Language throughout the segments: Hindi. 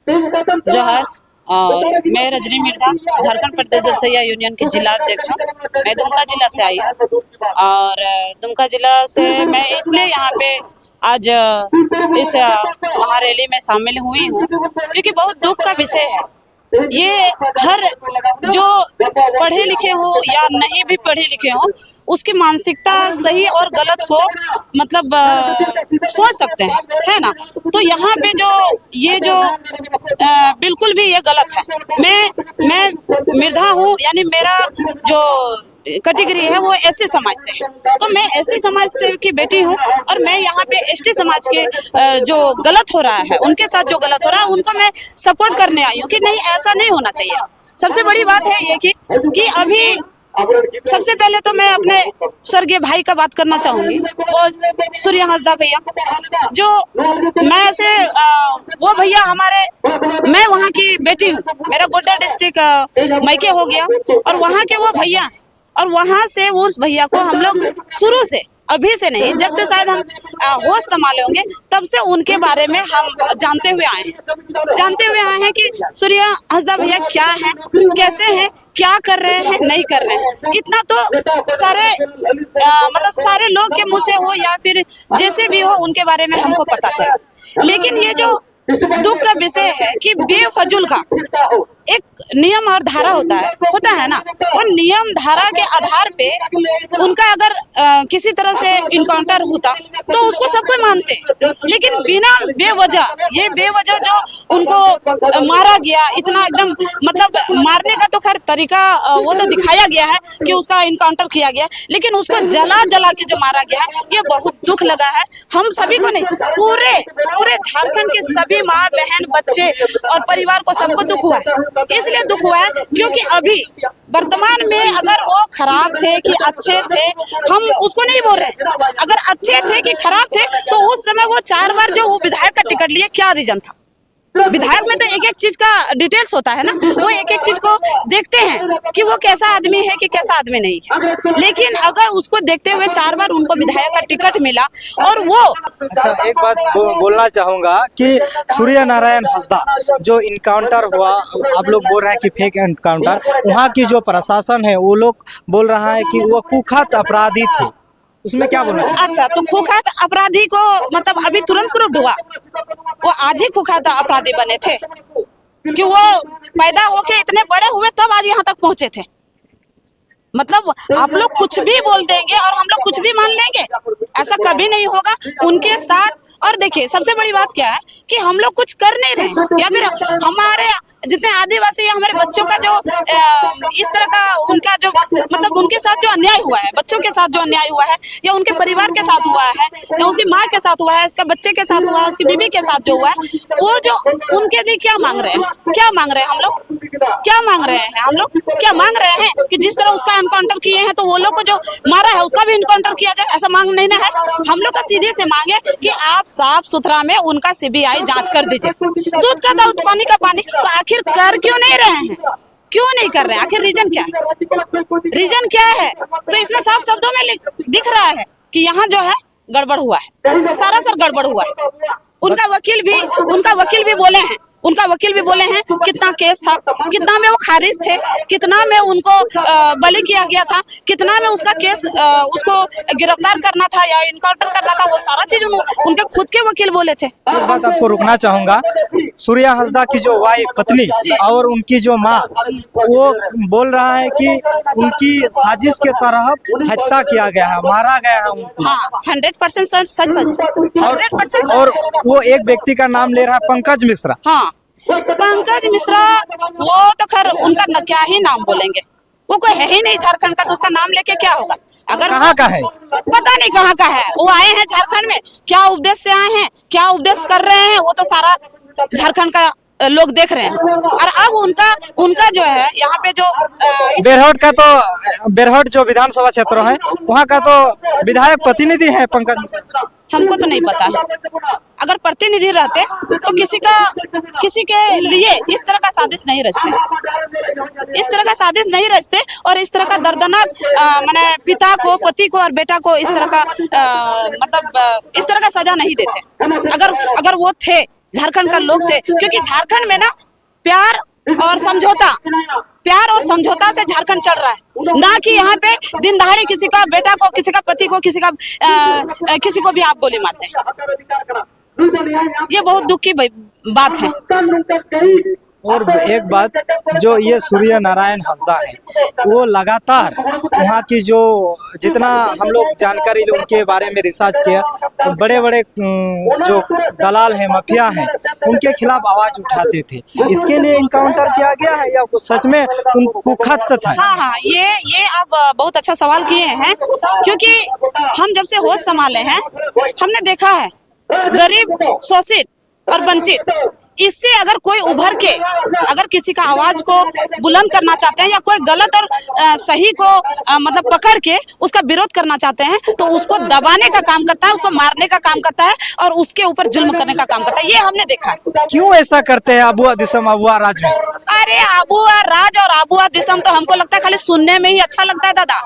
जोहर। और मैं रजनी मिर्धा, झारखंड प्रदेश जल सहिया यूनियन की जिला अध्यक्ष हूँ। मैं दुमका जिला से आई हूँ और दुमका जिला से मैं इसलिए यहाँ पे आज इस महारैली में शामिल हुई हूँ क्योंकि बहुत दुख का विषय है। ये हर जो पढ़े लिखे हो या नहीं भी पढ़े लिखे हो, उसकी मानसिकता सही और गलत को मतलब सोच सकते हैं, है ना। तो यहाँ पे जो ये जो बिल्कुल भी ये गलत है। मैं मिर्धा हूँ, यानी मेरा जो कैटेगरी है वो एससी समाज से है। तो मैं एससी समाज से की बेटी हूँ और मैं यहाँ पे एसटी समाज के जो गलत हो रहा है, उनके साथ जो गलत हो रहा है उनको मैं सपोर्ट करने आई हूँ कि नहीं, ऐसा नहीं होना चाहिए। सबसे बड़ी बात है ये कि अभी सबसे पहले तो मैं अपने स्वर्गीय भाई का बात करना चाहूंगी, वो सूर्य हंसदा भैया, जो मैं ऐसे वो भैया हमारे, मैं वहाँ की बेटी हूँ, मेरा गोड्डा डिस्ट्रिक्ट मैके हो गया और वहाँ के वो भैया हैं और वहाँ से उस भैया को हम लोग शुरू से, अभी से नहीं, जब से शायद हम होश संभाले होंगे तब से उनके बारे में हम जानते हुए आए हैं कि सूर्य हंसदा भैया क्या है, कैसे हैं, क्या कर रहे हैं, नहीं कर रहे हैं। इतना तो सारे मतलब सारे लोग के मुंह से हो या फिर जैसे भी हो उनके बारे में हमको पता चला। लेकिन ये जो दुख का विषय है कि बेफजूल का एक नियम और धारा होता है ना, और नियम धारा के आधार पे उनका अगर किसी तरह से इनकाउंटर होता तो उसको सब कोई मानते, लेकिन बिना बेवजह जो उनको मारा गया, इतना एकदम मतलब मारने का तो खैर तरीका वो तो दिखाया गया है कि उसका इनकाउंटर किया गया, लेकिन उसको जला के जो मारा गया है, ये बहुत दुख लगा है हम सभी को। नहीं, पूरे झारखंड के सभी माँ बहन बच्चे और परिवार को सबको दुख हुआ है। इसलिए दुख हुआ है क्योंकि अभी वर्तमान में अगर वो खराब थे कि अच्छे थे, हम उसको नहीं बोल रहे। अगर अच्छे थे कि खराब थे तो उस समय वो 4 बार जो वो विधायक का टिकट लिए, क्या रीजन था? विधायक में तो एक एक चीज का डिटेल्स होता है ना, वो एक एक चीज को देखते हैं कि वो कैसा आदमी है कि कैसा आदमी नहीं है। लेकिन अगर उसको देखते हुए 4 बार उनको विधायक का टिकट मिला और वो अच्छा, एक बात बोलना चाहूंगा कि सूर्य नारायण हंसदा जो इनकाउंटर हुआ, आप लोग बोल रहे हैं कि फेक इनकाउंटर, वहाँ की जो प्रशासन है वो लोग बोल रहा है कि वो कुख्यात अपराधी थे, उसमें क्या बोलना चाहिए? अच्छा, तो कुख्यात अपराधी को मतलब अभी तुरंत प्रूफ हुआ, वो आज ही कुख्यात अपराधी बने थे कि वो पैदा होके इतने बड़े हुए तब आज यहाँ तक पहुंचे थे। मतलब आप लोग कुछ भी बोल देंगे और हम लोग कुछ भी मान लेंगे, ऐसा कभी नहीं होगा उनके साथ। और देखिए सबसे बड़ी बात क्या है कि हम लोग कुछ कर नहीं रहे, या फिर हमारे जितने आदिवासी हमारे बच्चों का जो इस तरह का उनका जो मतलब उनके साथ जो अन्याय हुआ है, बच्चों के साथ जो अन्याय हुआ है, या उनके परिवार के साथ हुआ है, या उसकी माँ के साथ हुआ है, उसके बच्चे के साथ हुआ है, उसकी बीवी के साथ जो हुआ है, वो जो उनके लिए क्या मांग रहे हैं, क्या मांग रहे हैं हम लोग, क्या मांग रहे हैं हम लोग, क्या मांग रहे हैं कि जिस तरह उसका इनकाउंटर किए हैं तो वो लोग को जो मारा है उसका भी इनकाउंटर किया जाए, ऐसा मांग नहीं ना है। हम लोग का सीधे से मांगे कि आप साफ सुथरा में उनका सीबीआई जांच कर दीजिए। दूध का दूध पानी का पानी, तो आखिर कर क्यों नहीं रहे हैं, क्यों नहीं कर रहे हैं, आखिर रीजन क्या है, रीजन क्या है? तो इसमें साफ शब्दों में दिख रहा है कि यहाँ जो है गड़बड़ हुआ है, सारा सर गड़बड़ हुआ है। उनका वकील भी बोले हैं कितना केस था, कितना में वो खारिज थे, कितना में उनको बली किया गया था, कितना में उसका केस उसको गिरफ्तार करना था या इनकाउंटर करना था, वो सारा चीज उनके खुद के वकील बोले थे। एक बात आपको रुकना चाहूंगा, सूर्य हंसदा की जो वाइफ पत्नी और उनकी जो माँ, वो बोल रहा है कि उनकी साजिश के तहत हत्या किया गया है, मारा गया है उनको। हाँ, 100% सच 100%। और वो एक व्यक्ति का नाम ले रहा है, पंकज मिश्रा। हाँ, पंकज मिश्रा, वो तो खैर उनका क्या ही नाम बोलेंगे, वो कोई है ही नहीं झारखंड का, तो उसका नाम लेके क्या होगा? अगर कहाँ का है पता नहीं, कहाँ का है, वो आए हैं झारखंड में, क्या उपदेश से आए हैं, क्या उपदेश कर रहे हैं, वो तो सारा झारखंड का लोग देख रहे हैं। और अब उनका जो है यहाँ पे जो बेरहट जो विधानसभा क्षेत्र है, वहाँ का तो विधायक प्रतिनिधि है पंकज मिश्रा। हमको तो नहीं पता है, अगर प्रतिनिधि रहते तो किसी के लिए इस तरह का साजिश नहीं रचते, और इस तरह का दर्दनाक माने पिता को, पति को और बेटा को इस तरह का मतलब इस तरह का सजा नहीं देते। अगर वो थे झारखंड का लोग थे, क्योंकि झारखंड में ना प्यार और समझौता से झारखंड चल रहा है, ना कि यहाँ पे दिन दहाड़े किसी का बेटा को, किसी का पति को, किसी को भी आप गोली मारते हैं। ये बहुत दुख की बात है। और एक बात, जो ये सूर्य नारायण हंसदा है, वो लगातार वहाँ की जो जितना हम लोग जानकारी उनके बारे में रिसर्च किया, बड़े बड़े जो दलाल हैं, माफिया हैं, उनके खिलाफ आवाज उठाते थे। इसके लिए इनकाउंटर किया गया है या कुछ सच में उनको खत था? हाँ, ये आप बहुत अच्छा सवाल किए हैं, क्योंकि हम जब से होश संभाले हैं हमने देखा है गरीब, शोषित और वंचित, इससे अगर कोई उभर के अगर किसी का आवाज को बुलंद करना चाहते हैं या कोई गलत और सही को मतलब पकड़ के उसका विरोध करना चाहते हैं, तो उसको दबाने का काम करता है, उसको मारने का काम करता है और उसके ऊपर जुल्म करने का काम करता है। ये हमने देखा है। क्यों ऐसा करते हैं अबुआ दिसम, अबुआ राज में? अरे अबुआ राज और अबुआ दिसम तो हमको लगता है खाली सुनने में ही अच्छा लगता है दादा,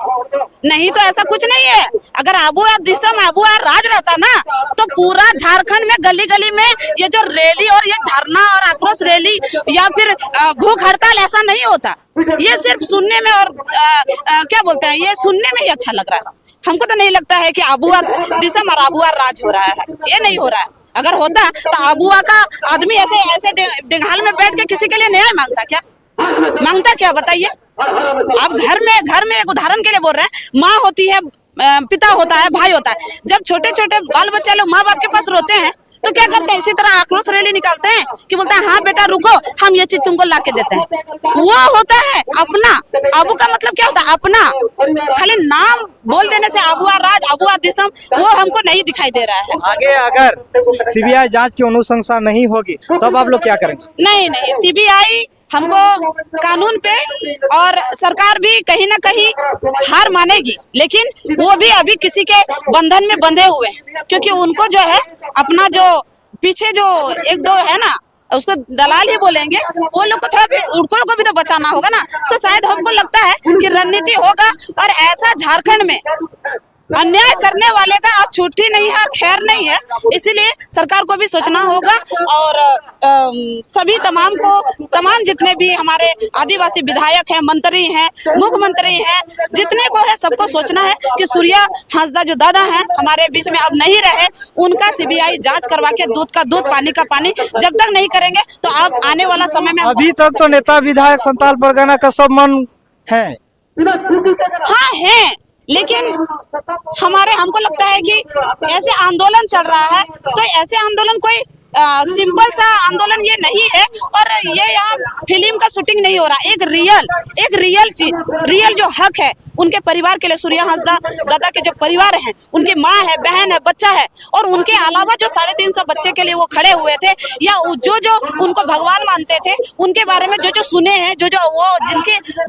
नहीं तो ऐसा कुछ नहीं है। अगर अबुआ दिसम, अबुआ राज रहता ना, तो पूरा झारखंड में गली गली में ये जो रैली और ये धरना और आक्रोश रैली या फिर भूख हड़ताल ऐसा नहीं होता। ये सिर्फ सुनने में और क्या बोलते हैं, ये सुनने में ही अच्छा लग रहा है। हमको तो नहीं लगता है कि अबुआ दिसम और अबुआ राज हो रहा है, ये नहीं हो रहा है। अगर होता तो अबुआ का आदमी ऐसे डिंगाल में बैठ के किसी के लिए न्याय मांगता क्या बताइए? आप घर में एक उदाहरण के लिए बोल रहे हैं, माँ होती है, पिता होता है, भाई होता है। जब छोटे छोटे बाल बच्चे लोग माँ बाप के पास रोते हैं तो क्या करते हैं? इसी तरह आक्रोश रैली निकालते हैं कि बोलते हैं हाँ बेटा रुको, हम ये चीज तुमको ला के देते हैं। वो होता है अपना। अबू का मतलब क्या होता है? अपना। खाली नाम बोल देने से अबुआ राज, अबुआ दिसम, वो हमको नहीं दिखाई दे रहा है। आगे अगर सीबीआई जांच की अनुशंसा नहीं होगी तब आप लोग क्या करेंगे? नहीं, सीबीआई हमको कानून पे और सरकार भी कहीं ना कहीं हार मानेगी, लेकिन वो भी अभी किसी के बंधन में बंधे हुए हैं, क्योंकि उनको जो है अपना जो पीछे जो एक दो है ना, उसको दलाल ही बोलेंगे, वो लोग को थोड़ा भी, उनको को भी तो बचाना होगा ना। तो शायद हमको लगता है कि रणनीति होगा और ऐसा झारखंड में अन्याय करने वाले का अब छुट्टी नहीं है और खैर नहीं है। इसीलिए सरकार को भी सोचना होगा और सभी तमाम जितने भी हमारे आदिवासी विधायक हैं, मंत्री हैं, मुख्यमंत्री हैं, जितने को है सबको सोचना है कि सूर्य हंसदा जो दादा हैं हमारे बीच में अब नहीं रहे। उनका सीबीआई जांच करवा के दूध का दूध, पानी का पानी, जब तक नहीं करेंगे तो अब आने वाला समय में अभी तक तो नेता विधायक संताल परगना का सब मन है। हाँ है, लेकिन हमको लगता है कि ऐसे आंदोलन चल रहा है तो ऐसे आंदोलन कोई सिंपल सा आंदोलन ये नहीं है और ये यहाँ फिल्म का शूटिंग नहीं हो रहा। एक रियल चीज, रियल जो हक है उनके परिवार के लिए, सूर्य हंसदा दादा के जो परिवार हैं, उनकी माँ है, बहन है, बच्चा है, और उनके अलावा जो 350 बच्चे के लिए वो खड़े हुए थे या जो उनको भगवान मानते थे, उनके बारे में जो सुने हैं, जो वो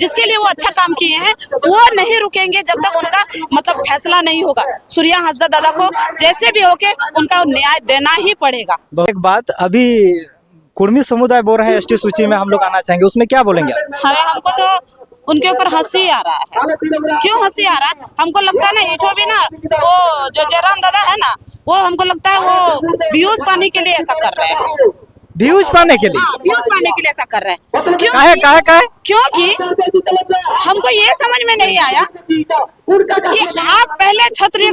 जिसके लिए वो अच्छा काम किए हैं, वो नहीं रुकेंगे जब तक उनका मतलब फैसला नहीं होगा। सूर्य हंसदा दादा को जैसे भी होके उनका न्याय देना ही पड़ेगा। एक बात, अभी कुर्मी समुदाय बोल रहे हैं एसटी सूची में हम लोग आना चाहेंगे, उसमें क्या बोलेंगे? हाँ, हमको तो उनके ऊपर हंसी आ रहा है। क्यों हंसी आ रहा है? हमको लगता है ना, इठो भी ना, वो जो जयराम दादा है ना, वो हमको लगता है वो व्यूज पाने के लिए ऐसा कर रहे हैं। व्यूज पाने के लिए? हाँ, व्यूज पाने के लिए ऐसा कर रहे हैं। क्योंकि हमको ये समझ में नहीं आया कि आप पहले क्षत्रिय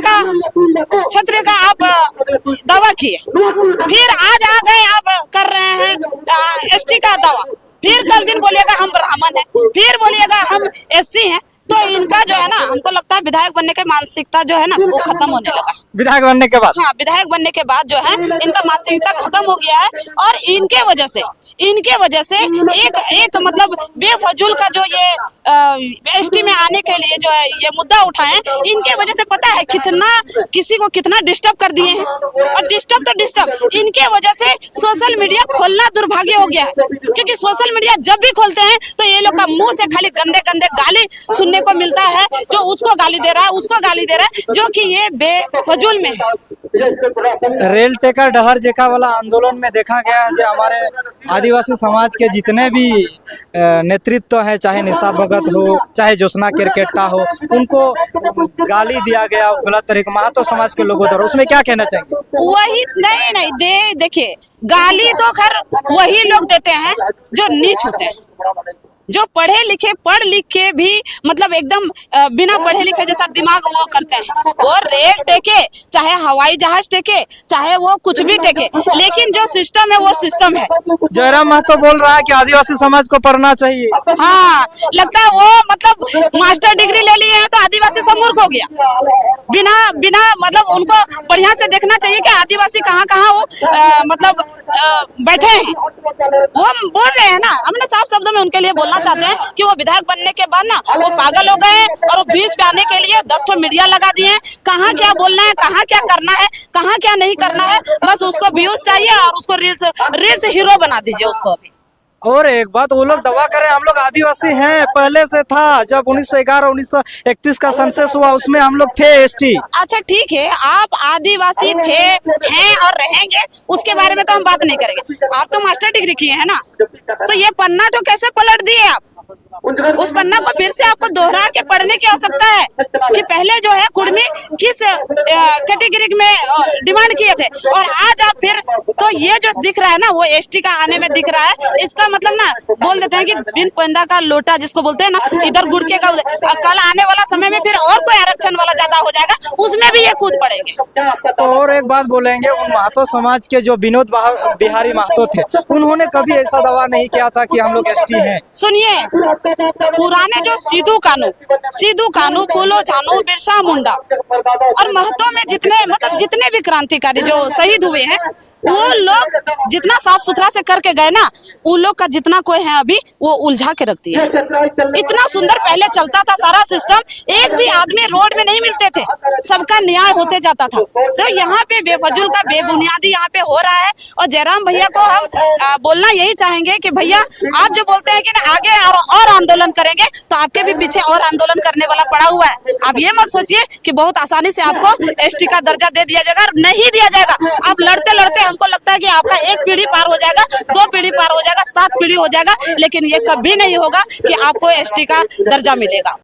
का आप दावा किए, फिर आज आ गए आप कर रहे हैं एसटी का दावा, फिर कल दिन बोलिएगा हम ब्राह्मण हैं, फिर बोलिएगा हम एससी हैं। तो इनका जो है ना, हमको लगता है विधायक बनने की मानसिकता जो है ना वो खत्म होने लगा। विधायक बनने के बाद? हाँ, विधायक बनने के बाद जो है इनका मानसिकता खत्म हो गया है और इनके वजह से एक मतलब बेफजूल का जो ये एसटी में आने के लिए जो है ये मुद्दा उठाए, इनके वजह से पता है किसी को कितना डिस्टर्ब कर दिए हैं। और डिस्टर्ब इनके वजह से सोशल मीडिया खोलना दुर्भाग्य हो गया है, क्योंकि सोशल मीडिया जब भी खोलते हैं तो ये लोग का मुंह से खाली गंदे गाली सुनने देखने को मिलता है जो उसको गाली दे रहा है, उसको गाली दे रहा है, जो कि ये बेफजूल में है। रेल टेकर डहर जेका वाला आंदोलन में देखा गया है जो हमारे आदिवासी समाज के जितने भी नेतृत्व है, चाहे निशा भगत हो, चाहे ज्योत्सना केरकेट्टा हो, उनको गाली दिया गया गलत तरीके महतो समाज के लोगों द्वारा, उसमें क्या कहना चाहेंगे? वही नहीं देखिए, गाली तो खैर वही लोग देते हैं जो नीच होते हैं, जो पढ़ लिख के भी मतलब एकदम बिना पढ़े लिखे जैसा दिमाग वो करते हैं। वो रेल टेके, चाहे हवाई जहाज टेके, चाहे वो कुछ भी टेके, लेकिन जो सिस्टम है वो सिस्टम है। जयराम महतो बोल रहा है कि आदिवासी समाज को पढ़ना चाहिए। हाँ, लगता है वो मतलब मास्टर डिग्री ले लिए हैं तो आदिवासी सब मूर्ख हो गया। बिना मतलब उनको बढ़िया से देखना चाहिए कि आदिवासी कहाँ कहाँ वो मतलब बैठे हैं। वो हम बोल रहे हैं ना, हमने साफ शब्दों में उनके लिए बोलना चाहते हैं कि वो विधायक बनने के बाद ना वो पागल हो गए और वो व्यूज पे आने के लिए 10 ठो मीडिया लगा दिए हैं। कहाँ क्या बोलना है, कहाँ क्या करना है, कहाँ क्या नहीं करना है, बस उसको व्यूज चाहिए और उसको रील्स हीरो बना दीजिए उसको अभी। और एक बात वो लोग दवा करें, हम लोग आदिवासी हैं, पहले से था। जब 1911 1931 का सेंसस हुआ उसमें हम लोग थे एसटी। अच्छा ठीक है, आप आदिवासी थे, हैं और रहेंगे, उसके बारे में तो हम बात नहीं करेंगे। आप तो मास्टर डिग्री किए हैं ना, तो ये पन्ना तो कैसे पलट दिए आप? उस पन्ना को फिर से आपको दोहरा के पढ़ने की आवश्यकता है कि पहले जो है कुर्मी किस कैटेगरी में डिमांड किए थे और आज आप फिर तो ये जो दिख रहा है ना वो एसटी का आने में दिख रहा है। इसका मतलब ना बोल देते हैं कि बिन पैदा का लोटा जिसको बोलते हैं ना, इधर गुड़के का उधर। कल आने वाला समय में फिर और कोई आरक्षण वाला ज्यादा हो जाएगा, उसमें भी ये कूद पड़ेंगे। तो और एक बात बोलेंगे, उन महतो समाज के जो विनोद बिहारी महतो थे, उन्होंने कभी ऐसा दावा नहीं किया था कि हम लोग एसटी हैं। सुनिए, पुराने जो सिद्धू कानू, फूलो झानो, बिरसा मुंडा और महतो में जितने भी क्रांतिकारी जो शहीद हुए हैं, वो लोग जितना साफ सुथरा से करके गए ना, उन लोग का जितना कोई है अभी वो उलझा के रख दिया। इतना सुंदर पहले चलता था सारा सिस्टम, एक भी आदमी रोड में नहीं मिलते थे, सबका न्याय होते जाता था। तो यहाँ पे बेफजूल का बेबुनियादी यहाँ पे हो रहा है। और जयराम भैया को हम बोलना यही चाहेंगे कि भैया आप जो बोलते हैं कि ना आगे और आंदोलन करेंगे, तो आपके भी पीछे और आंदोलन करने वाला पड़ा हुआ है। आप ये मत सोचिए कि बहुत आसानी से आपको एसटी का दर्जा दे दिया जाएगा, नहीं दिया जाएगा। आप लड़ते लड़ते हमको लगता है कि आपका 1 पीढ़ी पार हो जाएगा, 2 पीढ़ी पार हो जाएगा, 7 पीढ़ी हो जाएगा, लेकिन ये कभी नहीं होगा कि आपको एसटी का दर्जा मिलेगा।